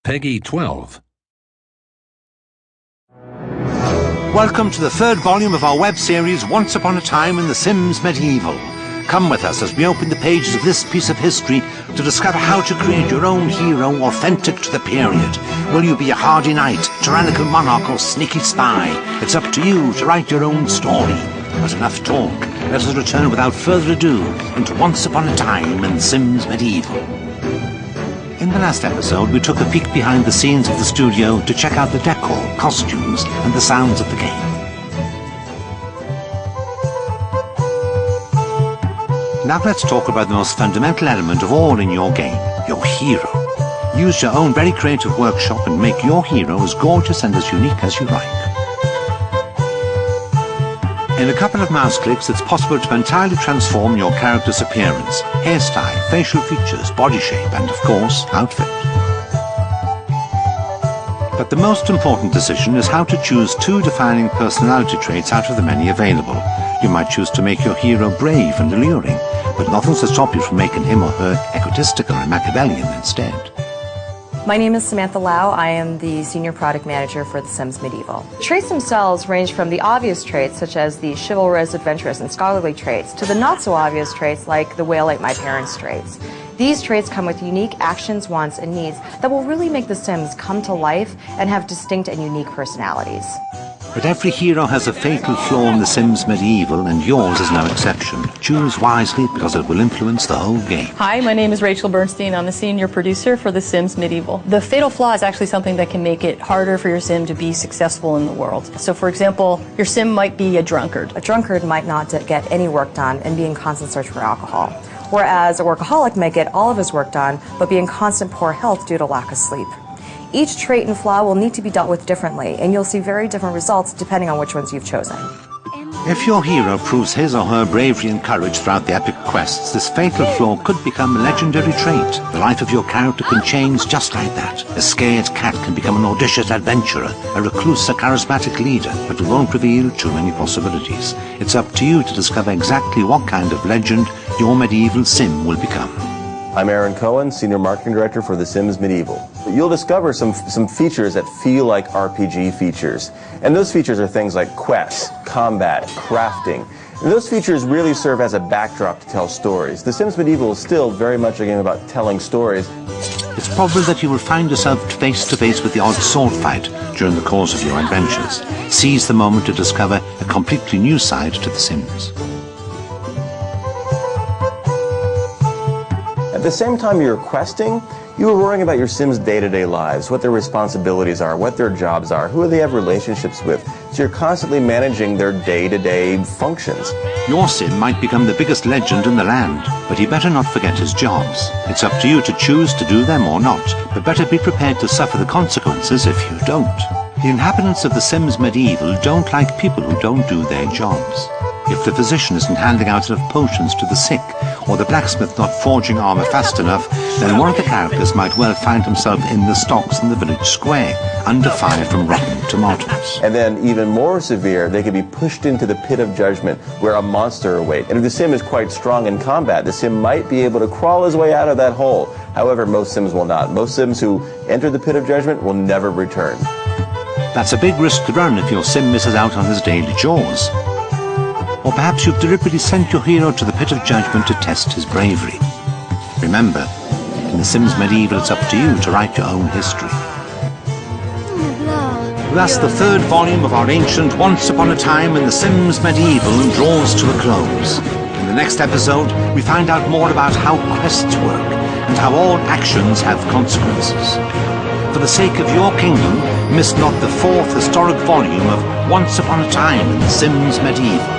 Peggy 12. Welcome to the third volume of our web series, Once Upon a Time in The Sims Medieval. Come with us as we open the pages of this piece of history to discover how to create your own hero authentic to the period. Will you be a hardy knight, tyrannical monarch or sneaky spy? It's up to you to write your own story. But enough talk. Let us return without further ado into Once Upon a Time in The Sims Medieval. In the last episode, we took a peek behind the scenes of the studio to check out the decor, costumes, and the sounds of the game. Now let's talk about the most fundamental element of all in your game, your hero. Use your own very creative workshop and make your hero as gorgeous and as unique as you like. In a couple of mouse clicks, it's possible to entirely transform your character's appearance, hairstyle, facial features, body shape, and, of course, outfit. But the most important decision is how to choose two defining personality traits out of the many available. You might choose to make your hero brave and alluring, but nothing's to stop you from making him or her egotistical and Machiavellian instead. My name is Samantha Lau. I am the Senior Product Manager for The Sims Medieval. The traits themselves range from the obvious traits, such as the chivalrous, adventurous, and scholarly traits, to the not-so-obvious traits like the whale ate my parents traits. These traits come with unique actions, wants, and needs that will really make The Sims come to life and have distinct and unique personalities. But every hero has a fatal flaw in The Sims Medieval, and yours is no exception. Choose wisely because it will influence the whole game. Hi, my name is Rachel Bernstein. I'm the senior producer for The Sims Medieval. The fatal flaw is actually something that can make it harder for your sim to be successful in the world. So for example, your sim might be a drunkard. A drunkard might not get any work done and be in constant search for alcohol, whereas a workaholic might get all of his work done but be in constant poor health due to lack of sleep. Each trait and flaw will need to be dealt with differently, and you'll see very different results depending on which ones you've chosen. If your hero proves his or her bravery and courage throughout the epic quests, this fatal flaw could become a legendary trait. The life of your character can change just like that. A scared cat can become an audacious adventurer, a recluse a charismatic leader, but we won't reveal too many possibilities. It's up to you to discover exactly what kind of legend your medieval sim will become. I'm Aaron Cohen, Senior Marketing Director for The Sims Medieval. You'll discover some features that feel like RPG features. And those features are things like quests, combat, crafting. And those features really serve as a backdrop to tell stories. The Sims Medieval is still very much a game about telling stories. It's probable that you will find yourself face to face with the odd sword fight during the course of your adventures. Seize the moment to discover a completely new side to The Sims. At the same time you're questing, you are worrying about your Sims' day-to-day lives, what their responsibilities are, what their jobs are, who they have relationships with. So you're constantly managing their day-to-day functions. Your sim might become the biggest legend in the land, but he better not forget his jobs. It's up to you to choose to do them or not, but better be prepared to suffer the consequences if you don't. The inhabitants of The Sims Medieval don't like people who don't do their jobs. If the physician isn't handing out enough potions to the sick, or the blacksmith not forging armor fast enough, then one of the characters might well find himself in the stocks in the village square, under fire from rotten tomatoes. And then, even more severe, they could be pushed into the pit of judgment, where a monster awaits. And if the sim is quite strong in combat, the sim might be able to crawl his way out of that hole. However, most sims will not. Most sims who enter the pit of judgment will never return. That's a big risk to run if your sim misses out on his daily chores. Or perhaps you've deliberately sent your hero to the pit of judgment to test his bravery. Remember, in The Sims Medieval, it's up to you to write your own history. Thus, the third volume of our ancient Once Upon a Time in The Sims Medieval draws to a close. In the next episode, we find out more about how quests work and how all actions have consequences. For the sake of your kingdom, miss not the fourth historic volume of Once Upon a Time in The Sims Medieval.